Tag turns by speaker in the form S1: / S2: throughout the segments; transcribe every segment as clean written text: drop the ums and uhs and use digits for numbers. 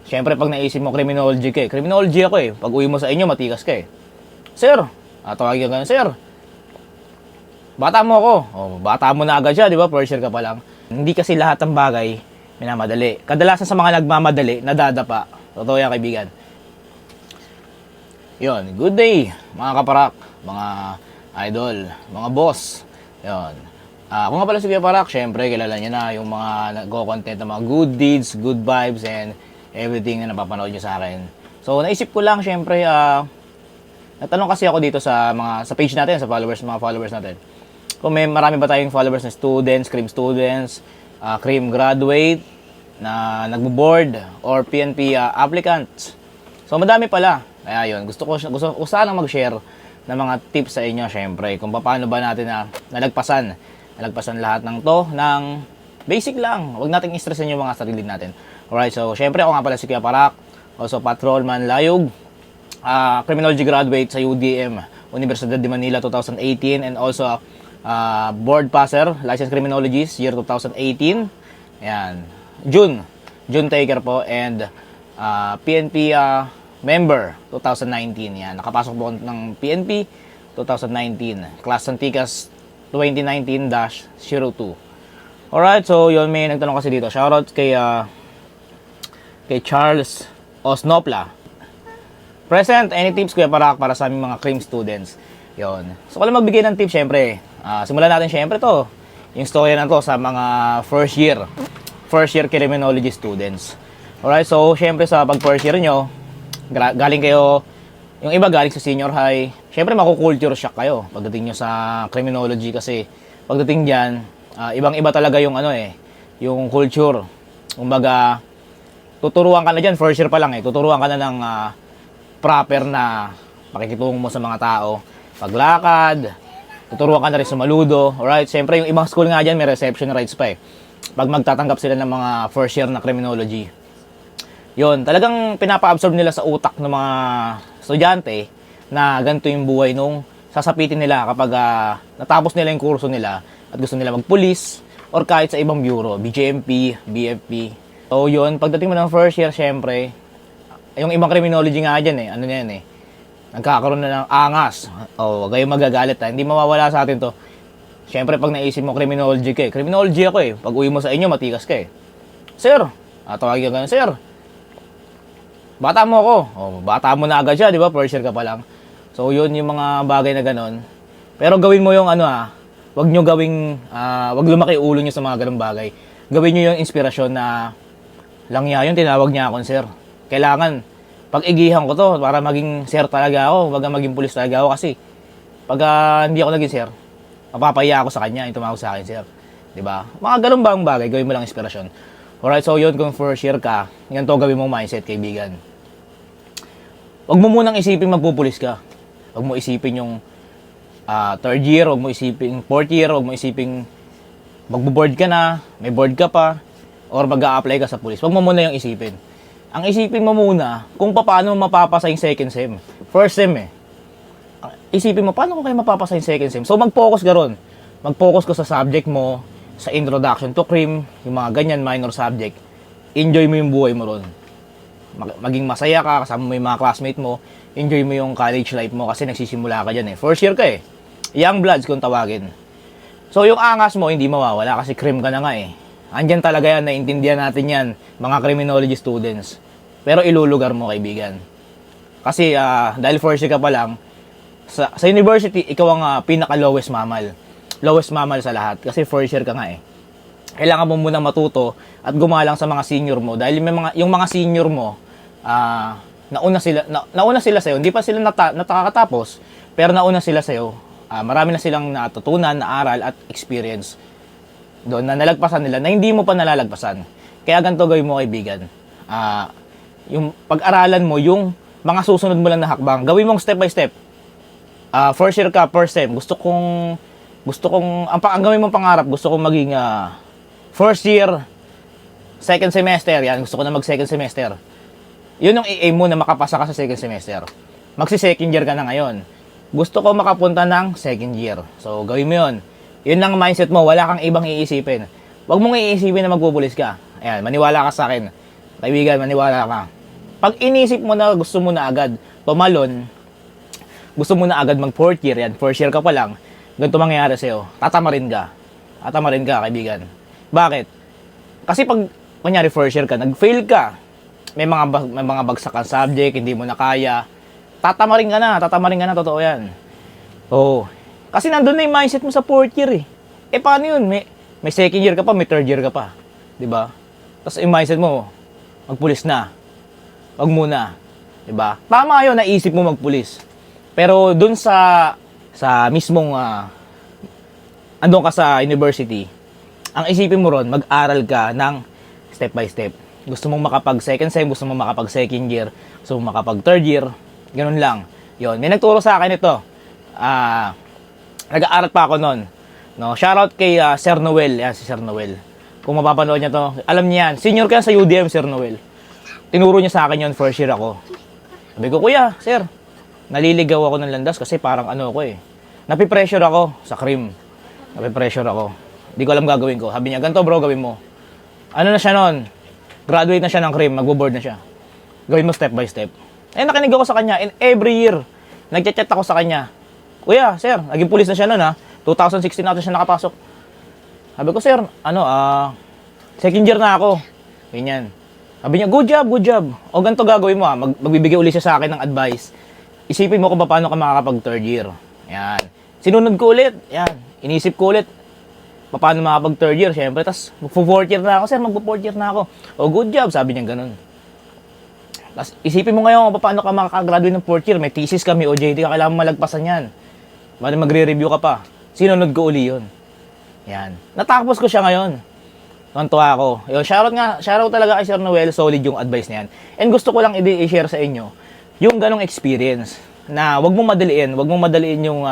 S1: Siyempre, pag naisip mo, criminology ka eh. Criminology ako eh. Pag uwi mo sa inyo, matikas ka eh. Sir, tawagin ka ganun, sir. Bata mo ako. Bata mo na agad siya, di ba? First year ka pa lang. Hindi kasi lahat ng bagay minamadali. Kadalasan sa mga nagmamadali, nadadapa. Totoo yan, kaibigan. Yun, good day, mga kaparak, mga idol, mga boss. Yun. Ako nga pala si Kuya Parak, syempre, kilala niyo na yung mga nagko-content ng mga good deeds, good vibes, and everything na napapanood niyo sa akin. So, naisip ko lang, syempre, natanong kasi ako dito sa page natin, sa mga followers natin. Kung marami ba tayong followers na students, cream graduate, na nagbo-board, or PNP applicants. So, madami pala. Kaya yun, gusto ko sanang mag-share ng mga tips sa inyo, syempre, kung paano ba natin nalagpasan lahat ng to, ng basic lang. Huwag nating i-stressin yung mga sarili natin. Alright, so, syempre, ako nga pala si Kuya Parak, also patrolman Layog, criminology graduate sa UDM, Universidad de Manila 2018, and also board passer, licensed criminologist, year 2018. Ayan, June taker po, and PNP member 2019. Yan, nakapasok po ng PNP 2019, class Santicas 2019-02. Alright, so yun, may nagtanong kasi dito. Shoutout kay Charles Osnopla. Present, any tips Kuya Parak para sa aming mga crim students? Yun. So, kung magbigay ng tips, syempre, simulan natin syempre to. Yung story na to sa mga first year criminology students. Alright, so syempre sa pag first year nyo, galing kayo, yung iba galing sa senior high, syempre makukulture shock kayo pagdating nyo sa criminology kasi pagdating dyan, ibang-iba talaga yung yung culture. Kumbaga, tuturuan ka na dyan, first year pa lang tuturuan ka na ng proper na pakikitungo mo sa mga tao, paglakad, tuturuan ka na rin sumaludo. Alright, syempre yung ibang school nga dyan may reception rights pa pag magtatanggap sila ng mga first year na criminology. Yun, talagang pinapa-absorb nila sa utak ng mga estudyante na ganito yung buhay nung sasapitin nila kapag natapos nila yung kurso nila at gusto nila magpulis or kahit sa ibang bureau, BJMP, BFP. So yun, pagdating mo ng first year, syempre, yung ibang criminology nga dyan nagkakaroon na ng angas. Huwag kayong magagalit hindi mawawala sa atin to. Syempre, pag naisip mo criminology ka criminology ako pag uwi mo sa inyo, matikas ka Sir, tawagin ka ganun, sir. Bata mo ako. Bata mo na agad siya, di ba? First year ka pa lang. So, yun yung mga bagay na ganun. Pero gawin mo yung wag nyo gawing, wag lumaki ulo nyo sa mga ganung bagay. Gawin nyo yung inspirasyon na lang yun, tinawag niya akong sir. Kailangan, pag-igihan ko to, para maging sir talaga ako, wag maging pulis talaga ako kasi pag hindi ako naging sir, mapapaya ako sa kanya, yung tumawag sa akin sir. Di ba? Mga ganun bang bagay, gawin mo lang inspirasyon. Alright, so yun, kung first year ka, yan to gawin mong mindset, kaibigan. Huwag mo munang isipin magpupulis ka. Huwag mo isipin yung third year, huwag mo isipin fourth year, huwag mo isipin magbo-board ka na, may board ka pa, or mag-a-apply ka sa pulis. Huwag mo muna yung isipin. Ang isipin mo muna kung paano mapapasa yung second sem. First sem isipin mo, paano ko kayo mapapasa yung second sem? So, mag-focus ka ron. Mag-focus ka sa subject mo, sa introduction to crime, yung mga ganyan, minor subject. Enjoy mo yung buhay mo ron. Maging masaya ka, kasama mo yung mga classmate mo, enjoy mo yung college life mo kasi nagsisimula ka dyan First year ka Young bloods kung tawagin. So, yung angas mo, hindi mawawala kasi crime ka na nga Andyan talaga yan, naiintindihan natin yan, mga criminology students. Pero ilulugar mo, kaibigan. Kasi, dahil first year ka pa lang, sa university, ikaw ang pinaka-lowest mammal. Lowest mammal sa lahat kasi first year ka nga Kailangan mo munang matuto at gumalang sa mga senior mo dahil yung mga senior mo, nauna sila sa'yo, hindi pa sila nakakatapos, pero nauna sila sa'yo. Marami na silang natutunan, na aral at experience doon na nalagpasan nila na hindi mo pa nalalagpasan. Kaya ganito gawin mo, kaibigan. Yung pag-aralan mo, yung mga susunod mo lang na hakbang, gawin mong step by step. First year ka, first sem, gusto kong ang gawin mong pangarap, gusto kong maging first year, second semester, yan, gusto ko na mag second semester. Yun yung i-aim mo na makapasa ka sa second semester. Magsi-second year ka na ngayon. Gusto ko makapunta ng second year. So, gawin mo yun. Yun lang mindset mo, wala kang ibang iisipin. Huwag mong iisipin na magpupulis ka. Ayan, maniwala ka sa akin. Kaibigan, maniwala ka. Pag inisip mo na gusto mo na agad tumalon, gusto mo na agad mag fourth year, yan, first year ka pa lang, ganito mangyayari sa'yo, tatamarin ka. Tatamarin ka, kaibigan. Bakit? Kasi pag, kunyari first year ka, nag-fail ka, may mga bagsakan subject, hindi mo na kaya, tatamarin ka na, totoo yan. Oo. Kasi nandun na yung mindset mo sa fourth year eh. Eh paano yun? May second year ka pa, may third year ka pa. 'Di ba? Tapos yung mindset mo, magpulis na. Wag muna. 'Di ba? Tama yun, naisip mo magpulis. Pero dun sa mismong andun ka sa university, ang isipin mo ron, mag-aral ka ng step by step. Gusto mong makapag second sem, gusto mong makapag second year, gusto mong makapag third year, ganun lang. Yon, may nagturo sa akin ito. Nag-aaral pa ako noon. No, shoutout kay Sir Noel. Yan si Sir Noel. Kung mapapanood niya to, alam niya yan. Senior ka sa UDM, Sir Noel. Tinuro niya sa akin yon, first year ako. Sabi ko, kuya, sir, naliligaw ako ng landas kasi parang ano ako eh. Napipressure ako sa cream. Napipressure ako. Hindi ko alam gagawin ko. Sabi niya, ganito bro, gawin mo. Ano na siya noon? Graduate na siya ng cream, magbo-board na siya. Gawin mo step by step. Eh, nakinig ako sa kanya, and every year, nagchat-chat ako sa kanya. Kuya, sir, naging pulis na siya noon ha. 2016 natin siya nakapasok. Sabi ko, sir, second year na ako. Ganyan. Sabi niya, good job. O ganito gagawin mo ha. Magbibigay ulit siya sa akin ng advice. Isipin mo kung paano ka makakapag third year. Yan. Sinunod ko ulit. Yan. Inisip ko ulit. Paano makakapag third year, syempre. Tapos, magpo-fourth year na ako, sir, magpo-fourth year na ako. O good job, sabi niya ganun. Tapos, isipin mo ngayon kung paano ka makakagraduate ng fourth year. May thesis ka, may OJT ka, kailangan malagpasan yan. Magre-review ka pa. Sinunod ko uli yun. Yan. Natapos ko siya ngayon. Tuwa ako. Yo, shoutout talaga kay Sir Noel, solid yung advice niyan. And gusto ko lang i-share sa inyo yung ganong experience na wag mong madaliin yung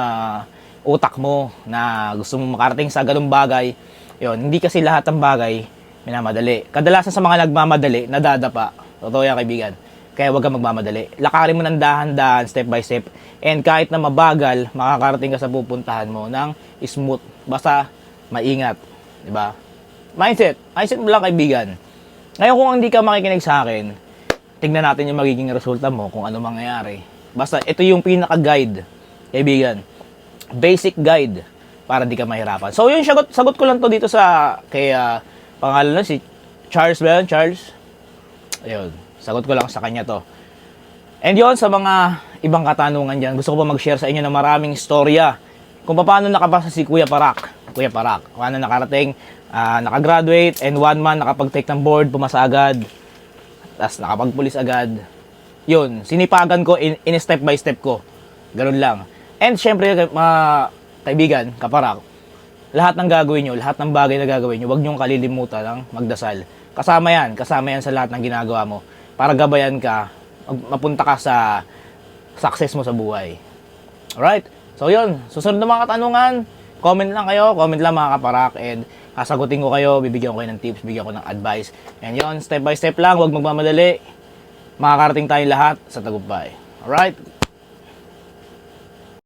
S1: utak mo na gusto mong makarating sa ganung bagay. Yon, hindi kasi lahat ng bagay minamadali. Kadalasan sa mga nagmamadali, nadadapa. Totoo yan, kaibigan. Kaya wag kang magmamadali. Lakarin mo ng dahan-dahan, step by step. And kahit na mabagal, makakarating ka sa pupuntahan mo ng smooth. Basta maingat, 'di ba? Mindset mo lang, kaibigan. Ngayon kung hindi ka makikinig sa akin, tignan natin yung magiging resulta mo kung ano mangyayari. Basta ito yung pinaka-guide, kaibigan. Basic guide para di ka mahirapan. So yun, sagot ko lang to dito sa kay pangalan si Charles ba yun? Charles? Ayun, sagot ko lang sa kanya to. And yun, sa mga ibang katanungan dyan, gusto ko pa mag-share sa inyo ng maraming istorya kung paano nakapasa si Kuya Parak. Paano nakarating, nakagraduate, and 1 month nakapag-take ng board, pumasa agad, tapos nakapagpulis agad. Yun, sinipagan ko in step by step ko. Ganun lang. And syempre, mga kaibigan, kaparak, lahat ng gagawin nyo, lahat ng bagay na gagawin nyo, huwag nyong kalilimutan ng magdasal. Kasama yan sa lahat ng ginagawa mo. Para gabayan ka, mapunta ka sa success mo sa buhay. Alright? So yun, susunod na mga katanungan, comment lang mga kaparak, and sasagutin ko kayo, bibigyan ko kayo ng tips, bibigyan ko ng advice. And yun, step by step lang, huwag magmamadali. Makakarating tayo lahat sa tagumpay. Alright?